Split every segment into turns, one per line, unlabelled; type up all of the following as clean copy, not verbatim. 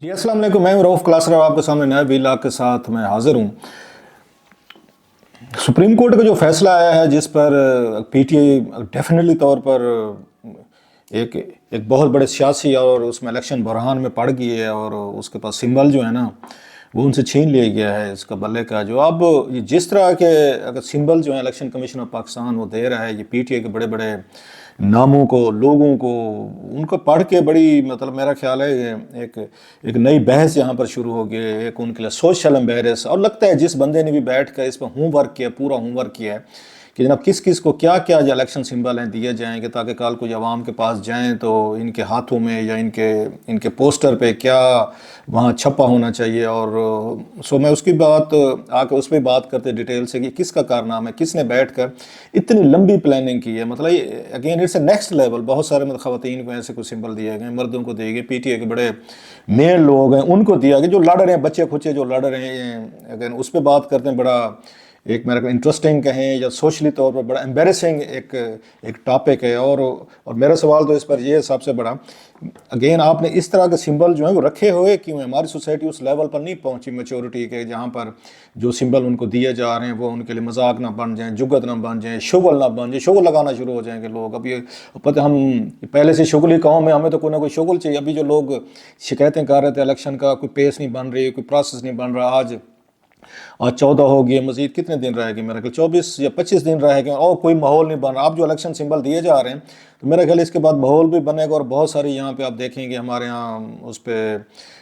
جی السلام علیکم، میں رؤف کلاسرا آپ کے سامنے نئے ویلاگ کے ساتھ میں حاضر ہوں۔ سپریم کورٹ کا جو فیصلہ آیا ہے جس پر پی ٹی آئی ڈیفینیٹلی طور پر ایک بہت بڑے سیاسی اور اس میں الیکشن بحران میں پڑ گئی ہے، اور اس کے پاس سمبل جو ہے نا وہ ان سے چھین لیا گیا ہے اس کا بلے کا۔ جو اب جس طرح کے اگر سمبل جو ہیں الیکشن کمیشن آف پاکستان وہ دے رہا ہے، یہ پی ٹی آئی کے بڑے بڑے ناموں کو، لوگوں کو، ان کو پڑھ کے بڑی میرا خیال ہے ایک نئی بحث یہاں پر شروع ہو گئی، ایک ان کے لیے سوشل امبیرس۔ اور لگتا ہے جس بندے نے بھی بیٹھ کر اس پہ ہوم ورک کیا، پورا ہوم ورک کیا ہے کہ جناب کس کس کو کیا کیا جو الیکشن سمبل ہیں دیے جائیں گے، تاکہ کل کو عوام کے پاس جائیں تو ان کے ہاتھوں میں یا ان کے پوسٹر پہ کیا وہاں چھپا ہونا چاہیے۔ اور میں اس کی بات آ کے اس پہ بات کرتے ڈیٹیل سے کہ کس کا کارنامہ ہے، کس نے بیٹھ کر اتنی لمبی پلاننگ کی ہے۔ Again it's a next level. بہت سارے خواتین کو ایسے کوئی سمبل دیے گئے، مردوں کو دیے گئے، پی ٹی آئی کے بڑے مین لوگ ہیں ان کو دیا گیا، جو لڑ رہے ہیں، بچے کھچے جو لڑ رہے ہیں۔ اگین اس پہ بات کرتے ہیں، بڑا ایک میرا انٹرسٹنگ کہیں یا سوشلی طور پر بڑا امبیرسنگ ایک ٹاپک ہے۔ اور میرا سوال تو اس پر یہ ہے سب سے بڑا، اگین آپ نے اس طرح کے سمبل جو ہیں وہ رکھے ہوئے کیوں ہیں؟ ہماری سوسائٹی اس لیول پر نہیں پہنچی میچورٹی کے جہاں پر جو سمبل ان کو دیے جا رہے ہیں وہ ان کے لیے مذاق نہ بن جائیں، جگت نہ بن جائیں، شغل نہ بن جائیں، شغل لگانا شروع ہو جائیں گے لوگ۔ اب یہ پتہ ہم پہلے سے شغلی قوم ہے، ہمیں تو کوئی نہ کوئی شغل چاہیے۔ ابھی جو لوگ شکایتیں کر رہے تھے الیکشن کا کوئی پیس نہیں بن رہی، کوئی پروسیس نہیں بن رہا، آج 14 ہو گئی، مزید کتنے دن رہے گی؟ میرا خیال 24 یا 25 دن رہے گئے اور کوئی ماحول نہیں بن رہا۔ اب جو الیکشن سمبل دیے جا رہے ہیں تو میرا خیال اس کے بعد ماحول بھی بنے گا، اور بہت ساری یہاں پہ آپ دیکھیں گے ہمارے یہاں اس پہ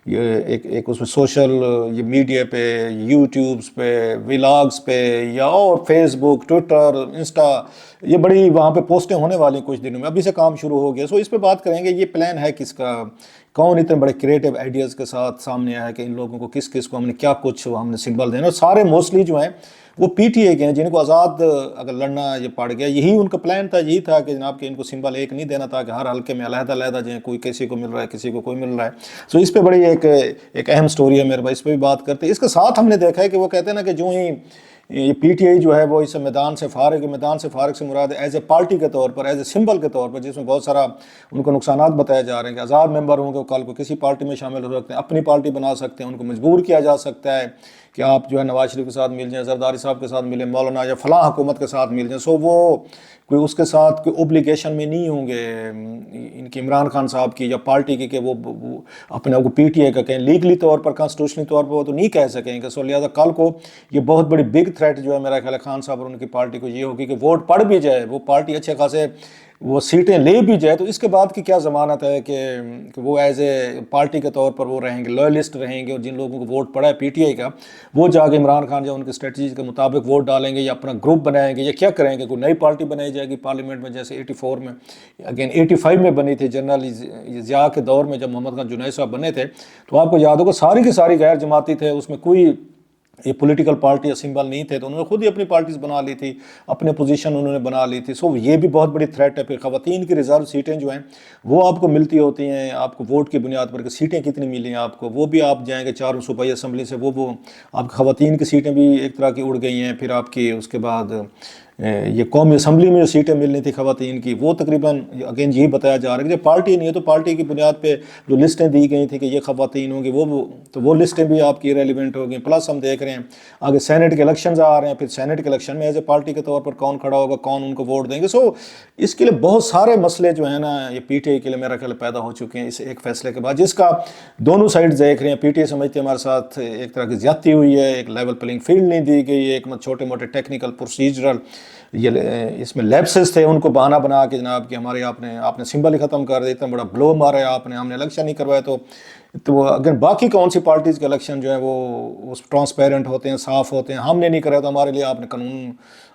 ایک اس میں سوشل یہ میڈیا پہ، یوٹیوبس پہ، ولاگس پہ، یا اور فیس بک، ٹویٹر، انسٹا، یہ بڑی وہاں پہ پوسٹیں ہونے والی ہیں کچھ دنوں میں، ابھی سے کام شروع ہو گیا۔ اس پہ بات کریں گے، یہ پلان ہے کس کا، کون اتنے بڑے کریٹیو آئیڈیاز کے ساتھ سامنے آیا ہے کہ ان لوگوں کو کس کس کو ہم نے کیا کچھ ہم نے سمبل دینا۔ اور سارے موسٹلی جو ہیں وہ پی ٹی اے کے ہیں، جن کو آزاد اگر لڑنا یہ پڑ گیا، یہی ان کا پلان تھا، یہی تھا کہ جناب کہ ان کو سمبل ایک نہیں دینا تھا، کہ ہر حلقے میں علیحدہ علیحدہ جائیں، کوئی کسی کو مل رہا ہے، کسی کو کوئی مل رہا ہے۔ اس پہ بڑی ایک اہم سٹوری ہے میرے بھائی، اس پہ بھی بات کرتے ہیں۔ اس کے ساتھ ہم نے دیکھا ہے کہ وہ کہتے ہیں نا کہ جو ہی یہ پی ٹی آئی جو ہے وہ اس میدان سے فارغ ہے، میدان سے فارغ سے مراد ایز اے پارٹی کے طور پر، ایز اے سمبل کے طور پر، جس میں بہت سارا ان کو نقصانات بتائے جا رہے ہیں کہ آزاد ممبر ہوں گے، کل کو کسی پارٹی میں شامل ہو سکتے ہیں، اپنی پارٹی بنا سکتے ہیں، ان کو مجبور کیا جا سکتا ہے کہ آپ جو ہے نواز شریف کے ساتھ مل جائیں، زرداری صاحب کے ساتھ ملیں، مولانا یا فلاں حکومت کے ساتھ مل جائیں۔ وہ کوئی اس کے ساتھ کوئی اوبلیگیشن میں نہیں ہوں گے ان کی، عمران خان صاحب کی یا پارٹی کی، کہ وہ اپنے آپ کو پی ٹی آئی کا کہیں، لیگلی طور پر، کانسٹیٹیوشنلی طور پر وہ تو نہیں کہہ سکیں گے۔ لہٰذا کل کو یہ بہت بڑی بگ تھریٹ جو ہے میرا خیال ہے خان صاحب اور ان کی پارٹی کو یہ ہوگی کہ ووٹ پڑ بھی جائے، وہ پارٹی اچھے خاصے وہ سیٹیں لے بھی جائے، تو اس کے بعد کی کیا ضمانت ہے کہ وہ ایز اے پارٹی کے طور پر وہ رہیں گے، لوئلسٹ رہیں گے، اور جن لوگوں کو ووٹ پڑا ہے پی ٹی آئی کا وہ جا کے عمران خان یا ان کی اسٹریٹجی کے مطابق ووٹ ڈالیں گے، یا اپنا گروپ بنائیں گے، یا کیا کریں گے؟ کوئی نئی پارٹی بنائی جائے گی پارلیمنٹ میں، جیسے 84 میں، اگین 85 میں بنی تھی جنرل ضیاء کے دور میں، جب محمد خان جنید صاحب بنے تھے، تو آپ کو یاد ہوگا ساری کی ساری غیر جماعتی تھے، اس میں کوئی یہ پولیٹیکل پارٹی یا سمبل نہیں تھے، تو انہوں نے خود ہی اپنی پارٹیز بنا لی تھی، اپنے پوزیشن انہوں نے بنا لی تھی۔ یہ بھی بہت بڑی تھریٹ ہے۔ پھر خواتین کی ریزرو سیٹیں جو ہیں وہ آپ کو ملتی ہوتی ہیں، آپ کو ووٹ کی بنیاد پر کہ سیٹیں کتنی ملی ہیں آپ کو، وہ بھی آپ جائیں گے چاروں صوبائی اسمبلی سے، وہ آپ کی خواتین کی سیٹیں بھی ایک طرح کی اڑ گئی ہیں۔ پھر آپ کی اس کے بعد یہ قومی اسمبلی میں جو سیٹیں ملنی تھی خواتین کی، وہ تقریباً اگین یہی بتایا جا رہا ہے کہ جب پارٹی نہیں ہے تو پارٹی کی بنیاد پہ جو لسٹیں دی گئی تھیں کہ یہ خواتین ہوں گی، وہ لسٹیں بھی آپ کی ریلیونٹ ہو گئی۔ پلس ہم دیکھ رہے ہیں آگے سینٹ کے الیکشنز آ رہے ہیں، پھر سینٹ کے الیکشن میں ایز اے پارٹی کے طور پر کون کھڑا ہوگا، کون ان کو ووٹ دیں گے۔ اس کے لیے بہت سارے مسئلے جو ہیں نا یہ پی ٹی آئی کے لیے میرا خیال پیدا ہو چکے ہیں اس ایک فیصلے کے بعد، جس کا دونوں سائڈ دیکھ رہے ہیں۔ پی ٹی آئی سمجھتے ہیں ہمارے ساتھ ایک طرح کی زیادتی ہوئی ہے، ایک لیول پلنگ فیلڈ نہیں دی گئی ہے، ایک چھوٹے موٹے ٹیکنیکل پروسیجرل یہ اس میں لیپسز تھے، ان کو بہانہ بنا کے جناب کہ ہمارے آپ نے سمبل ہی ختم کر دیا، اتنا بڑا بلو مارا آپ نے، ہم نے الیکشن نہیں کروایا۔ تو اگر باقی کون سی پارٹیز کے الیکشن جو ہے وہ ٹرانسپیرنٹ ہوتے ہیں، صاف ہوتے ہیں، ہم نے نہیں کرایا تو ہمارے لیے آپ نے قانون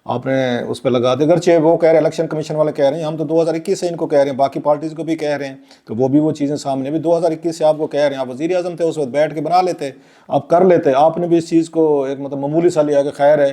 آپ نے اس پہ لگا دیا۔ اگرچہ وہ کہہ رہے ہیں الیکشن کمیشن والے کہہ رہے ہیں ہم تو 2021 سے ان کو کہہ رہے ہیں، باقی پارٹیز کو بھی کہہ رہے ہیں، تو وہ بھی وہ چیزیں سامنے بھی 2021 سے آپ کو کہہ رہے ہیں۔ آپ وزیر اعظم تھے اس وقت، بیٹھ کے بنا لیتے، آپ کر لیتے، آپ نے بھی اس چیز کو ایک معمولی سا لیا کہ خیر ہے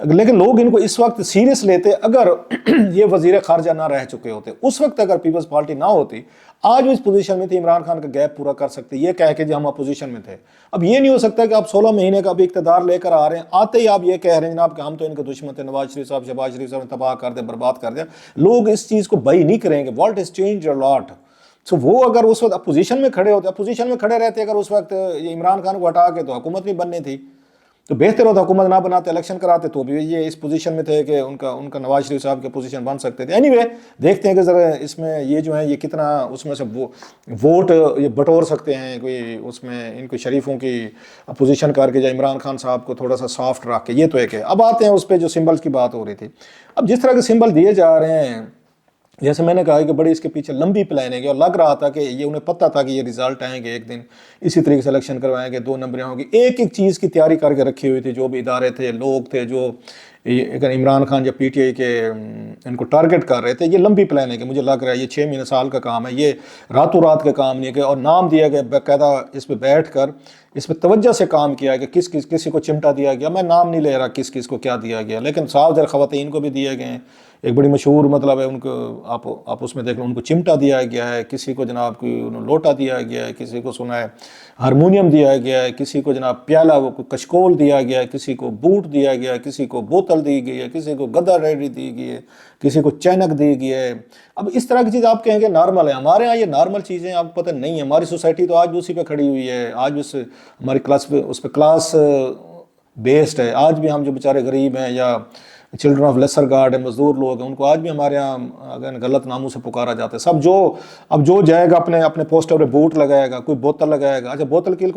لیکن لوگ ان کو اس وقت سیریس لیتے اگر یہ وزیر خارجہ نہ رہ چکے ہوتے. اس وقت اگر پیپلز پارٹی نہ ہوتی آج وہ اس پوزیشن میں تھی, عمران خان کا گیپ پورا کر سکتے, یہ کہہ کے جو ہم اپوزیشن میں تھے. اب یہ نہیں ہو سکتا کہ آپ 16 مہینے کا بھی اقتدار لے کر آ رہے ہیں, آتے ہی آپ یہ کہہ رہے ہیں جناب کہ ہم تو ان کے دشمن تھے, نواز شریف صاحب شہباز شریف صاحب نے تباہ کر دیا, برباد کر دیا. لوگ اس چیز کو بائی نہیں کریں گے. ورلڈ ہیز چینجڈ اے لاٹ. سو وہ اگر اس وقت اپوزیشن میں کھڑے ہوتے, اپوزیشن میں کھڑے رہتے اگر اس وقت یہ عمران خان کو ہٹا کے, تو حکومت نہیں بننی تھی, تو بہتر ہوتا حکومت نہ بناتے, الیکشن کراتے, تو بھی یہ اس پوزیشن میں تھے کہ ان کا نواز شریف صاحب کے پوزیشن بن سکتے تھے. اینی وے دیکھتے ہیں کہ ذرا اس میں یہ جو ہے یہ کتنا اس میں سے ووٹ یہ بٹور سکتے ہیں, کوئی اس میں ان کو شریفوں کی اپوزیشن کر کے, یا عمران خان صاحب کو تھوڑا سا سافٹ رکھ کے. یہ تو ایک ہے. اب آتے ہیں اس پہ جو سمبلز کی بات ہو رہی تھی. اب جس طرح کے سمبل دیے جا رہے ہیں, جیسے میں نے کہا کہ بڑی اس کے پیچھے لمبی پلاننگ ہے, اور لگ رہا تھا کہ یہ انہیں پتہ تھا کہ یہ رزلٹ آئیں گے ایک دن, اسی طریقے سے الیکشن کروائیں گے, 2 نمبریں ہوں گی, ایک ایک چیز کی تیاری کر کے رکھی ہوئی تھی. جو بھی ادارے تھے, لوگ تھے جو عمران خان یا پی ٹی آئی کے ان کو ٹارگٹ کر رہے تھے, یہ لمبی پلاننگ ہے. مجھے لگ رہا ہے یہ 6 مہینے سال کا کام ہے, یہ راتوں رات کا کام نہیں ہے کہ, اور نام دیا گیا باقاعدہ اس پہ بیٹھ کر اس پہ توجہ سے کام کیا کہ کسی کو چمٹا دیا گیا. میں نام نہیں لے رہا کس کو کیا دیا گیا, لیکن صاف ظاہر خواتین کو بھی دیے گئے ہیں. ایک بڑی مشہور مطلب ہے ان کو, آپ اس میں دیکھ لو, ان کو چمٹا دیا گیا ہے, کسی کو جناب کوئی لوٹا دیا گیا ہے, کسی کو سنا ہے ہارمونیم دیا گیا ہے, کسی کو جناب پیالہ وہ کشکول دیا گیا ہے, کسی کو بوٹ دیا گیا ہے, کسی کو بوتل دی گئی ہے, کسی کو گدا ریڈی دی گئی ہے, کسی کو چینک دی گئی ہے. اب اس طرح کی چیز آپ کہیں گے نارمل ہے, ہمارے ہاں یہ نارمل چیزیں آپ کو پتہ نہیں ہے. ہماری سوسائٹی تو آج بھی اسی پہ کھڑی ہوئی ہے, آج بھی ہماری کلاس پہ اس پہ کلاس بیسڈ ہے. آج بھی ہم جو بیچارے غریب ہیں یا چلڈرن آف لیسر گارڈ ہیں, مزدور لوگ ہیں, ان کو آج بھی ہمارے یہاں اگر غلط ناموں سے پکارا جاتا ہے. سب اب جو جائے گا اپنے پوسٹر پہ بوٹ لگائے گا, کوئی بوتل لگائے گا. اچھا بوتل کن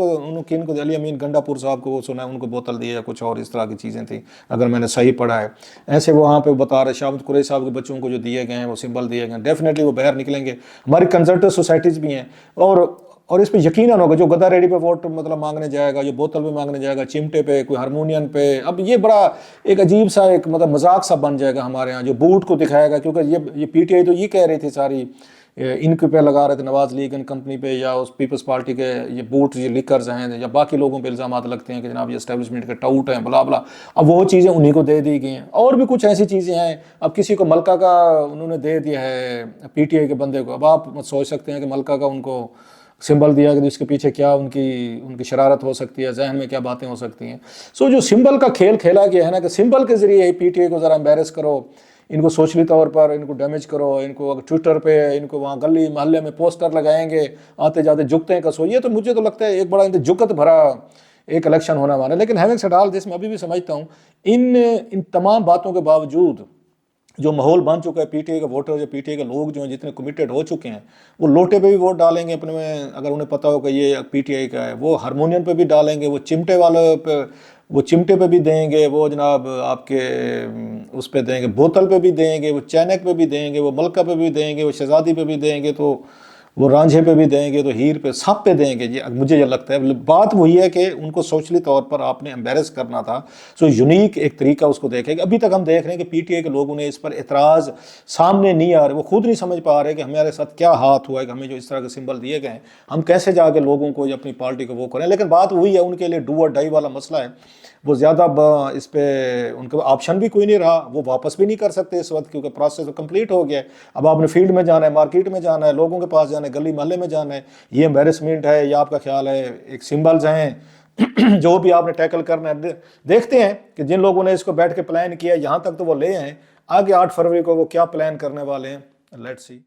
کو علی امین گنڈا پور صاحب کو وہ سنا ہے ان کو بوتل دی ہے, کچھ اور اس طرح کی چیزیں تھیں اگر میں نے صحیح پڑھا ہے. ایسے وہاں پہ بتا رہے شاہد قریشی صاحب کے بچوں کو جو دیے گئے ہیں وہ سمبل دیے گئے ہیں, ڈیفینیٹلی وہ باہر نکلیں گے. ہماری کنزرویٹو سوسائٹیز بھی ہیں, اور اس پہ یقیناً ہوگا جو گدا ریڈی پہ ووٹ مطلب مانگنے جائے گا, جو بوتل پہ مانگنے جائے گا, چمٹے پہ, کوئی ہارمونین پہ. اب یہ بڑا ایک عجیب سا ایک مطلب مذاق سا بن جائے گا ہمارے ہاں, جو بوٹ کو دکھائے گا. کیونکہ یہ پی ٹی آئی تو یہ کہہ رہی تھی ساری, ان کے پہ لگا رہے تھے نواز لیگ ان کمپنی پہ یا اس پیپلز پارٹی کے یہ بوٹ یہ لیکرز ہیں, یا باقی لوگوں پہ الزامات لگتے ہیں کہ جناب یہ اسٹیبلشمنٹ کے ٹاؤٹ ہیں بلا بلا. اب وہ چیزیں انہی کو دے دی گئی ہیں. اور بھی کچھ ایسی چیزیں ہیں. اب کسی کو ملکہ کا انہوں نے دے دیا ہے پی ٹی آئی کے بندے کو. اب آپ سوچ سکتے ہیں کہ ملکہ کا ان کو سمبل دیا کہ اس کے پیچھے کیا ان کی شرارت ہو سکتی ہے, ذہن میں کیا باتیں ہو سکتی ہیں. سو جو سمبل کا کھیل کھیلا گیا ہے نا, کہ سمبل کے ذریعے پی ٹی آئی کو ذرا امبیرس کرو, ان کو سوشلی طور پر ان کو ڈیمیج کرو, ان کو ٹویٹر پہ ان کو وہاں گلی محلے میں پوسٹر لگائیں گے, آتے جاتے جھکتے ہیں کسو. یہ تو مجھے تو لگتا ہے ایک بڑا جھکت بھرا ایک الیکشن ہونا والا ہے. لیکن ہیونگ سیڈ آل دس, میں ابھی بھی سمجھتا ہوں ان تمام باتوں کے باوجود جو ماحول بن چکا ہے, پی ٹی آئی کا ووٹر یا پی ٹی آئی کے لوگ جو ہیں جتنے کمیٹڈ ہو چکے ہیں, وہ لوٹے پہ بھی ووٹ ڈالیں گے اپنے میں, اگر انہیں پتہ ہو کہ یہ پی ٹی آئی کا ہے. وہ ہارمونین پہ بھی ڈالیں گے, وہ چمٹے والے پہ, وہ چمٹے پہ بھی دیں گے, وہ جناب آپ کے اس پہ دیں گے, بوتل پہ بھی دیں گے, وہ چینک پہ بھی دیں گے, وہ ملکہ پہ بھی دیں گے, وہ شہزادی پہ بھی دیں گے, تو وہ رانجھے پہ بھی دیں گے, تو ہیر پہ, سب پہ دیں گے. مجھے یہ لگتا ہے بات وہی ہے کہ ان کو سوشلی طور پر آپ نے امبیرس کرنا تھا. سو یونیک ایک طریقہ اس کو دیکھیں گے. ابھی تک ہم دیکھ رہے ہیں کہ پی ٹی آئی کے لوگوں نے اس پر اعتراض سامنے نہیں آ رہے, وہ خود نہیں سمجھ پا رہے کہ ہمارے ساتھ کیا ہاتھ ہوا ہے, کہ ہمیں جو اس طرح کے سمبل دیے گئے ہیں ہم کیسے جا کے لوگوں کو یا اپنی پارٹی کو وہ کریں. لیکن بات وہی ہے, ان کے لیے ڈو اور ڈائی والا مسئلہ ہے. وہ زیادہ اس پہ ان کا آپشن بھی کوئی نہیں رہا, وہ واپس بھی نہیں کر سکتے اس وقت, کیونکہ پروسیس کمپلیٹ ہو گیا ہے. اب آپ نے فیلڈ میں جانا ہے, مارکیٹ میں جانا ہے, لوگوں کے پاس جانا ہے, گلی محلے میں جانا ہے. یہ امبیرسمنٹ ہے یا آپ کا خیال ہے ایک سمبلز ہیں جو بھی آپ نے ٹیکل کرنا ہے. دیکھتے ہیں کہ جن لوگوں نے اس کو بیٹھ کے پلان کیا یہاں تک تو وہ لے ہیں, آگے 8 فروری کو وہ کیا پلان کرنے والے ہیں. Let's see.